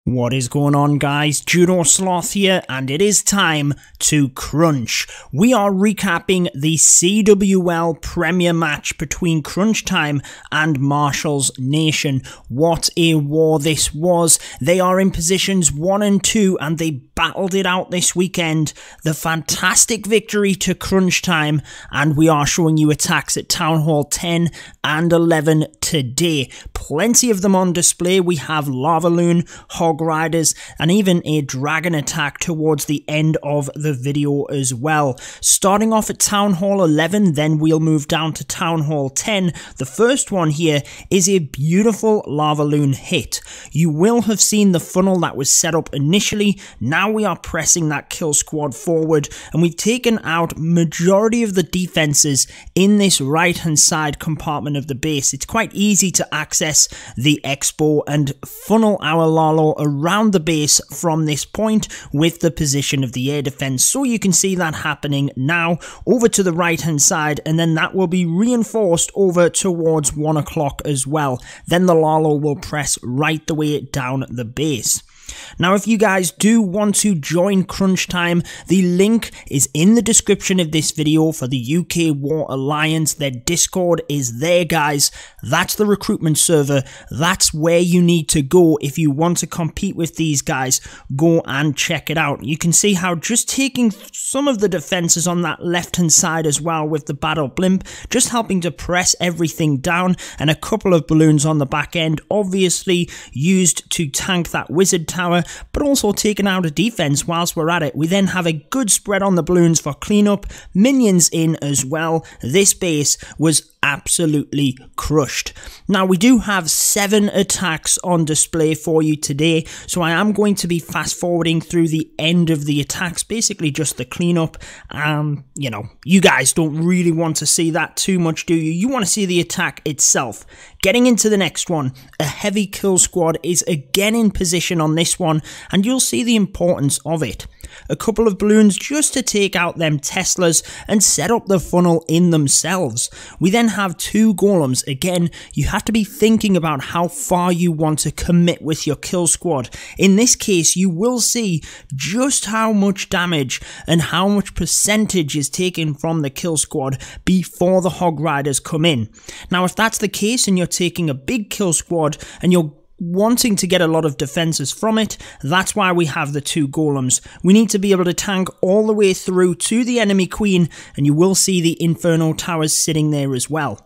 What is going on, guys? Judo Sloth here, and it is time to crunch. We are recapping the CWL Premier match between Crunch Time and Marshall's Nation. What a war this was. They are in positions 1 and 2, and they battled it out this weekend. The fantastic victory to Crunch Time, and we are showing you attacks at Town Hall 10 and 11 today. Plenty of them on display. We have lavaloon, hog riders, and even a dragon attack towards the end of the video as well. Starting off at Town Hall 11, then we'll move down to Town Hall 10. The first one here is a beautiful lavaloon hit. You will have seen the funnel that was set up initially. Now we are pressing that kill squad forward, and we've taken out majority of the defenses in this right hand side compartment of the base. It's quite easy to access the expo and funnel our Lalo around the base from this point with the position of the air defense. So you can see that happening now over to the right hand side, and then that will be reinforced over towards 1 o'clock as well. Then the Lalo will press right the way down the base. Now, if you guys do want to join Crunch Time, the link is in the description of this video for the UK War Alliance. Their Discord is there, guys. That's the recruitment server. That's where you need to go if you want to compete with these guys. Go and check it out. You can see how just taking some of the defenses on that left-hand side as well with the battle blimp, just helping to press everything down, and a couple of balloons on the back end, obviously used to tank that wizard tower, but also taking out a defense whilst we're at it. We then have a good spread on the balloons for cleanup, minions in as well. This base was absolutely crushed. Now, we do have 7 attacks on display for you today, so I am going to be fast forwarding through the end of the attacks, basically just the cleanup. You know, you guys don't really want to see that too much, do you? You want to see the attack itself. Getting into the next one, a heavy kill squad is again in position on this one, and you'll see the importance of it. A couple of balloons just to take out them Teslas and set up the funnel in themselves. We then have 2 golems. Again, you have to be thinking about how far you want to commit with your kill squad. In this case, you will see just how much damage and how much percentage is taken from the kill squad before the hog riders come in. Now, if that's the case and you're taking a big kill squad and you're wanting to get a lot of defenses from it, that's why we have the 2 golems. We need to be able to tank all the way through to the enemy queen, and you will see the inferno towers sitting there as well.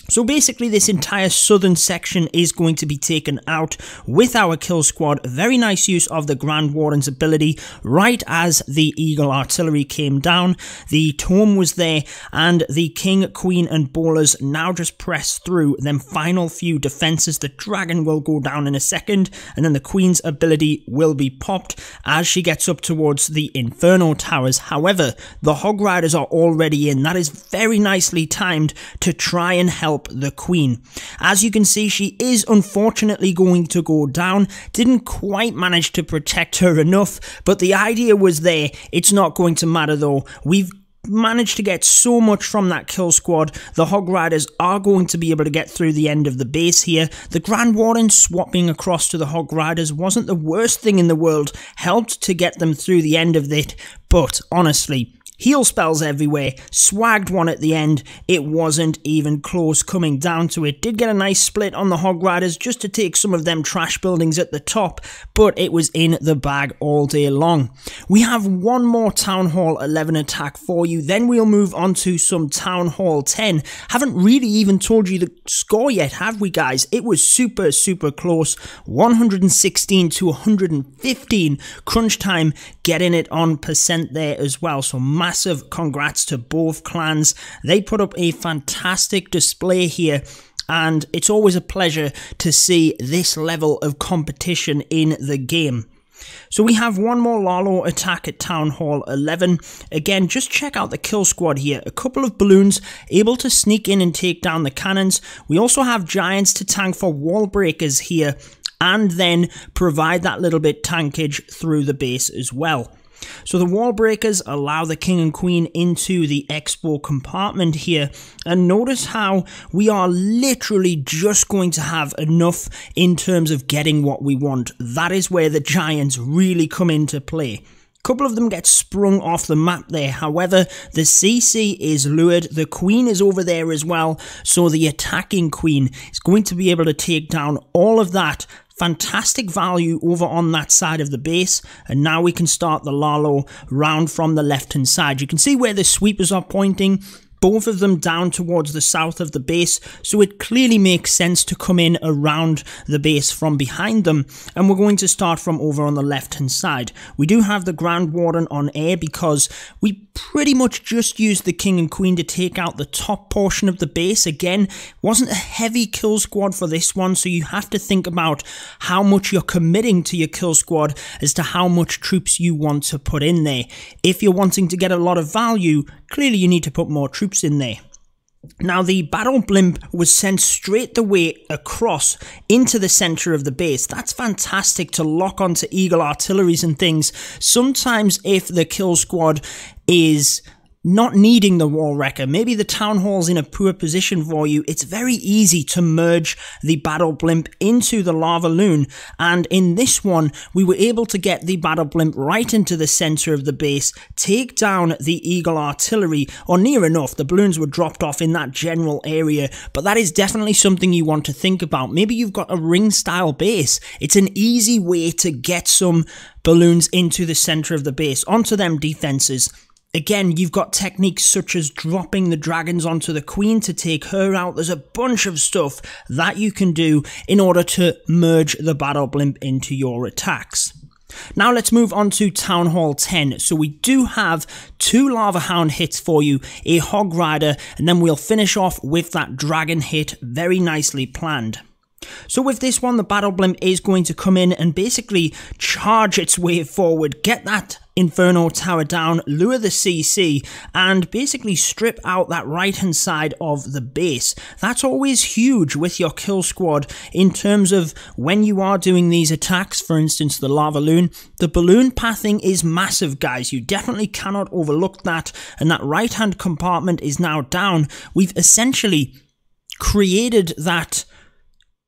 So basically, this entire southern section is going to be taken out with our kill squad. Very nice use of the Grand Warden's ability right as the Eagle artillery came down. The tome was there, and the king, queen, and bowlers now just press through them final few defenses. The dragon will go down in a second, and then the queen's ability will be popped as she gets up towards the inferno towers. However, the hog riders are already in. That is very nicely timed to try and help the queen. As you can see, she is unfortunately going to go down. Didn't quite manage to protect her enough, but the idea was there. It's not going to matter though. We've managed to get so much from that kill squad. The hog riders are going to be able to get through the end of the base here. The Grand Warden swapping across to the hog riders wasn't the worst thing in the world. Helped to get them through the end of it, but honestly, heal spells everywhere, swagged one at the end, it wasn't even close coming down to it. Did get a nice split on the hog riders just to take some of them trash buildings at the top, but it was in the bag all day long. We have one more Town Hall 11 attack for you, then we'll move on to some Town Hall 10. Haven't really even told you the score yet, have we, guys? It was super close, 116 to 115. Crunch Time getting it on percent there as well, so massive congrats to both clans. They put up a fantastic display here, and it's always a pleasure to see this level of competition in the game. So we have one more Lalo attack at Town Hall 11. Again, just check out the kill squad here. A couple of balloons able to sneak in and take down the cannons. We also have giants to tank for wall breakers here, and then provide that little bit tankage through the base as well. So the wall breakers allow the king and queen into the expo compartment here, and notice how we are literally just going to have enough in terms of getting what we want. That is where the giants really come into play. A couple of them get sprung off the map there, however the CC is lured, the queen is over there as well, so the attacking queen is going to be able to take down all of that. Fantastic value over on that side of the base, and now we can start the Lalo round from the left hand side. You can see where the sweepers are pointing, both of them down towards the south of the base, so it clearly makes sense to come in around the base from behind them, and we're going to start from over on the left hand side. We do have the Grand Warden on air because we pretty much just used the king and queen to take out the top portion of the base. Again, wasn't a heavy kill squad for this one, so you have to think about how much you're committing to your kill squad as to how much troops you want to put in there. If you're wanting to get a lot of value, clearly you need to put more troops in there. Now the battle blimp was sent straight the way across into the center of the base. That's fantastic to lock onto eagle artilleries and things. Sometimes if the kill squad is not needing the wall wrecker, maybe the town hall's in a poor position for you, it's very easy to merge the battle blimp into the lavaloon, and in this one we were able to get the battle blimp right into the center of the base, take down the eagle artillery, or near enough. The balloons were dropped off in that general area, but that is definitely something you want to think about. Maybe you've got a ring style base, it's an easy way to get some balloons into the center of the base, onto them defenses. Again, you've got techniques such as dropping the dragons onto the queen to take her out. There's a bunch of stuff that you can do in order to merge the battle blimp into your attacks. Now let's move on to Town Hall 10. So we do have 2 Lava Hound hits for you, a Hog Rider, and then we'll finish off with that dragon hit, very nicely planned. So with this one, the battle blimp is going to come in and basically charge its way forward, get that Inferno Tower down, lure the CC, and basically strip out that right hand side of the base. That's always huge with your kill squad in terms of when you are doing these attacks, for instance the lavaloon. The balloon pathing is massive, guys. You definitely cannot overlook that, and that right hand compartment is now down. We've essentially created that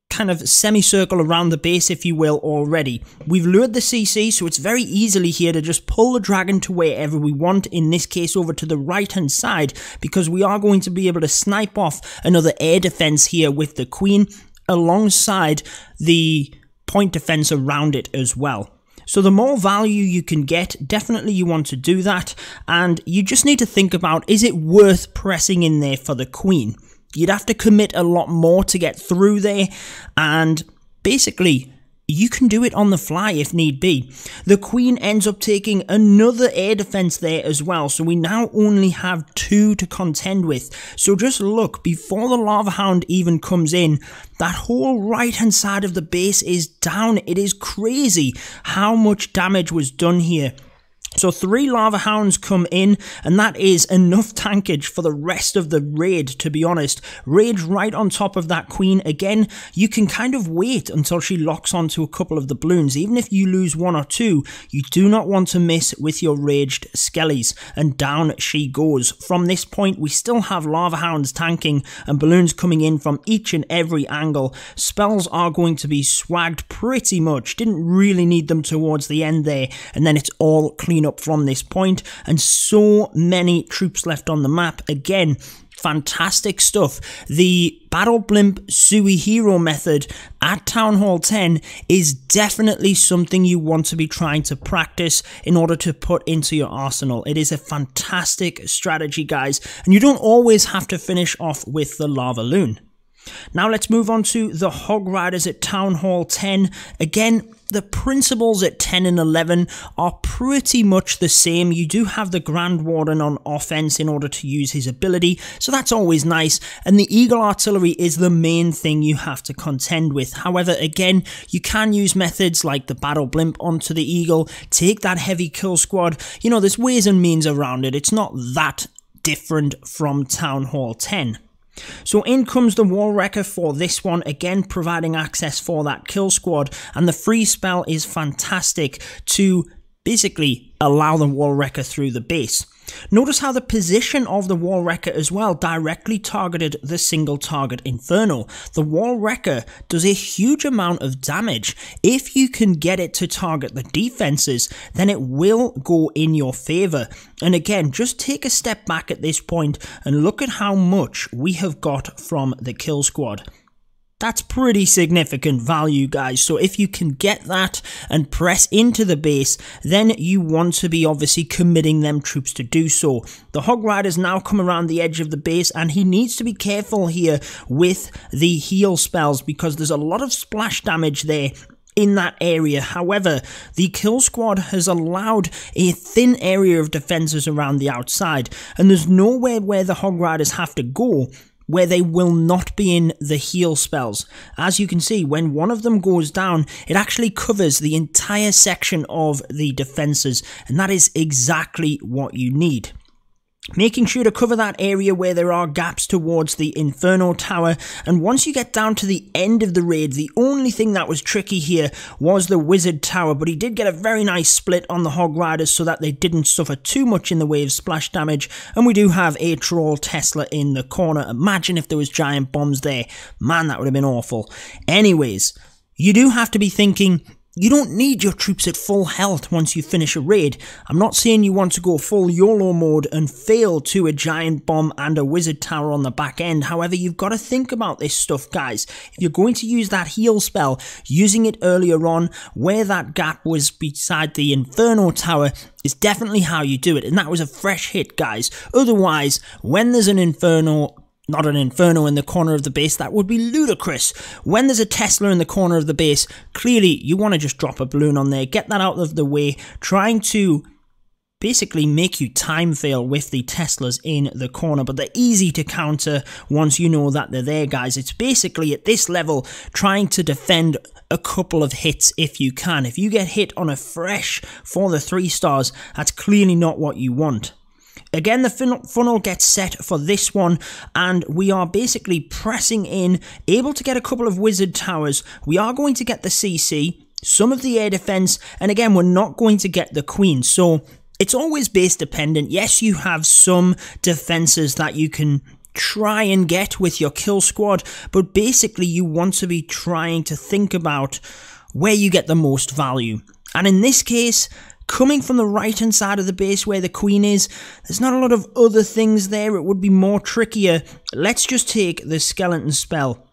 kind of semicircle around the base, if you will, already. We've lured the CC, so it's very easily here to just pull the dragon to wherever we want, in this case over to the right hand side, because we are going to be able to snipe off another air defense here with the queen alongside the point defense around it as well. So the more value you can get, definitely you want to do that, and you just need to think about, is it worth pressing in there for the queen? You'd have to commit a lot more to get through there, and basically you can do it on the fly if need be. The queen ends up taking another air defense there as well, so we now only have 2 to contend with. So just look, before the Lava Hound even comes in, that whole right hand side of the base is down. It is crazy how much damage was done here. So 3 Lava Hounds come in, and that is enough tankage for the rest of the raid, to be honest. Rage right on top of that queen. Again, you can kind of wait until she locks onto a couple of the balloons. Even if you lose 1 or 2, you do not want to miss with your raged skellies, and down she goes. From this point, we still have Lava Hounds tanking and balloons coming in from each and every angle. Spells are going to be swagged pretty much. Didn't really need them towards the end there, and then it's all clean up from this point, and so many troops left on the map. Again, fantastic stuff. The battle blimp Sui hero method at Town Hall 10 is definitely something you want to be trying to practice in order to put into your arsenal. It is a fantastic strategy, guys, and you don't always have to finish off with the lavaloon. Now let's move on to the Hog Riders at Town Hall 10. Again, the principles at 10 and 11 are pretty much the same. You do have the Grand Warden on offense in order to use his ability, so that's always nice, and the Eagle Artillery is the main thing you have to contend with. However, again, you can use methods like the Battle Blimp onto the Eagle, take that heavy kill squad. You know, there's ways and means around it. It's not that different from Town Hall 10. So in comes the Wall Wrecker for this one, again providing access for that kill squad, and the free spell is fantastic to basically allow the wall wrecker through the base. Notice how the position of the wall wrecker as well directly targeted the single target Inferno. The wall wrecker does a huge amount of damage. If you can get it to target the defenses, then it will go in your favor. And again, just take a step back at this point and look at how much we have got from the kill squad. That's pretty significant value, guys. So if you can get that and press into the base, then you want to be obviously committing them troops to do so. The Hog Rider's now come around the edge of the base, and he needs to be careful here with the heal spells because there's a lot of splash damage there in that area. However, the kill squad has allowed a thin area of defenses around the outside, and there's nowhere where the Hog Riders have to go where they will not be in the heal spells. As you can see, when one of them goes down, it actually covers the entire section of the defenses, and that is exactly what you need. Making sure to cover that area where there are gaps towards the Inferno Tower, and once you get down to the end of the raid, the only thing that was tricky here was the Wizard Tower, but he did get a very nice split on the Hog Riders so that they didn't suffer too much in the way of splash damage, and we do have a Troll Tesla in the corner. Imagine if there was giant bombs there. Man, that would have been awful. Anyways, you do have to be thinking, you don't need your troops at full health once you finish a raid. I'm not saying you want to go full YOLO mode and fail to a giant bomb and a wizard tower on the back end. However, you've got to think about this stuff, guys. If you're going to use that heal spell, using it earlier on where that gap was beside the Inferno Tower is definitely how you do it. And that was a fresh hit, guys. Otherwise, when there's an not an Inferno in the corner of the base, that would be ludicrous. When there's a Tesla in the corner of the base, clearly you want to just drop a balloon on there, get that out of the way, trying to basically make you time fail with the Teslas in the corner, but they're easy to counter once you know that they're there, guys. It's basically at this level trying to defend a couple of hits if you can. If you get hit on a fresh for the 3 stars, that's clearly not what you want. Again, the funnel gets set for this one, and we are basically pressing in, able to get a couple of wizard towers. We are going to get the CC, some of the air defense, and again, we're not going to get the queen. So it's always base dependent. Yes, you have some defenses that you can try and get with your kill squad, but basically you want to be trying to think about where you get the most value. And in this case, coming from the right hand side of the base where the queen is, there's not a lot of other things there. It would be more trickier. Let's just take the skeleton spell.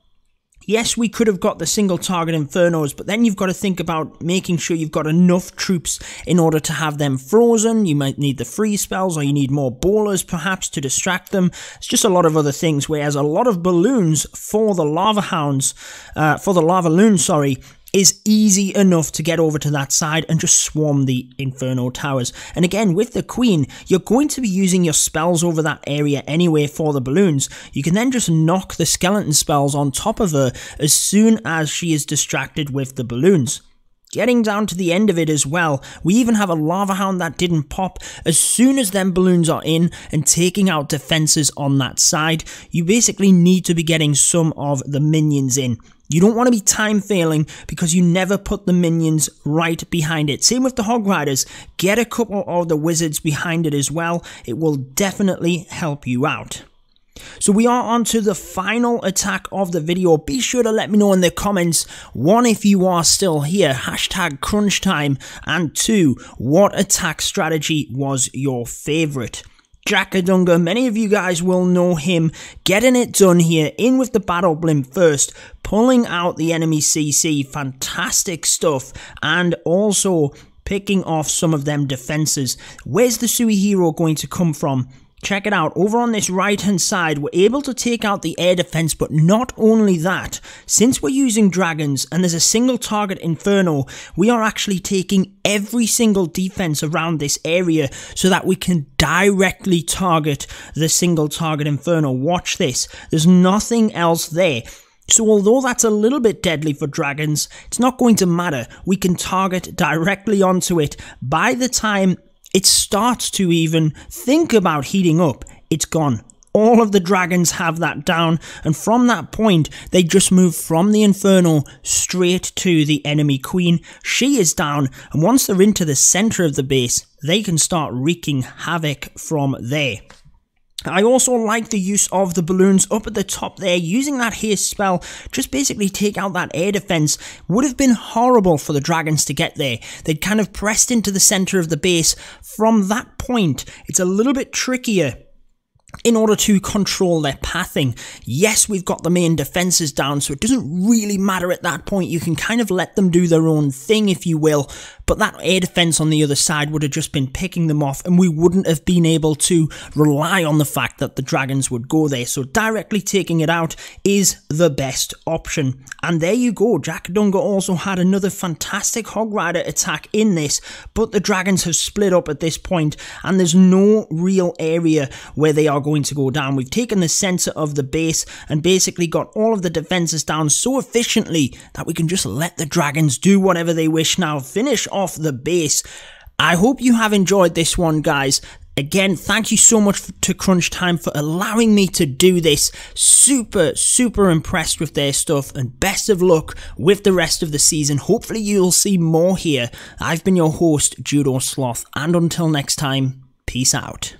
Yes, we could have got the single target Infernos, but then you've got to think about making sure you've got enough troops in order to have them frozen. You might need the freeze spells, or you need more bowlers perhaps to distract them. It's just a lot of other things, whereas a lot of balloons for the lavaloon, sorry, is easy enough to get over to that side and just swarm the Inferno Towers. And again, with the Queen, you're going to be using your spells over that area anyway for the balloons. You can then just knock the skeleton spells on top of her as soon as she is distracted with the balloons. Getting down to the end of it as well, we even have a Lava Hound that didn't pop. As soon as them balloons are in and taking out defenses on that side, you basically need to be getting some of the minions in. You don't want to be time failing because you never put the minions right behind it. Same with the Hog Riders. Get a couple of the wizards behind it as well. It will definitely help you out. So we are on to the final attack of the video. Be sure to let me know in the comments, 1, if you are still here, hashtag crunch time, and 2, what attack strategy was your favourite? Jackadunga, many of you guys will know him, getting it done here, in with the battle blimp first, pulling out the enemy CC, fantastic stuff, and also picking off some of them defenses. Where's the Sui hero going to come from? Check it out, over on this right hand side, we're able to take out the air defense, but not only that, since we're using dragons and there's a single target Inferno, we are actually taking every single defense around this area so that we can directly target the single target Inferno. Watch this, there's nothing else there. So although that's a little bit deadly for dragons, it's not going to matter. We can target directly onto it. By the time it starts to even think about heating up, it's gone. all of the dragons have that down, and from that point, they just move from the Inferno straight to the enemy queen. She is down, and once they're into the center of the base, they can start wreaking havoc from there. I also like the use of the balloons up at the top there. Using that haste spell, just basically take out that air defense. Would have been horrible for the dragons to get there. They'd kind of pressed into the center of the base. From that point, it's a little bit trickier in order to control their pathing. Yes, we've got the main defenses down, so it doesn't really matter at that point. You can kind of let them do their own thing, if you will, but that air defense on the other side would have just been picking them off, and we wouldn't have been able to rely on the fact that the dragons would go there. So directly taking it out is the best option. And there you go. Jack Dunga also had another fantastic Hog Rider attack in this, but the dragons have split up at this point, and there's no real area where they are going to go down. We've taken the center of the base and basically got all of the defenses down so efficiently that we can just let the dragons do whatever they wish now. Finish off the base. I hope you have enjoyed this one, guys. Again, thank you so much to Crunch Time for allowing me to do this. Super impressed with their stuff, and best of luck with the rest of the season. Hopefully you'll see more here. I've been your host, Judo Sloth, and until next time, peace out.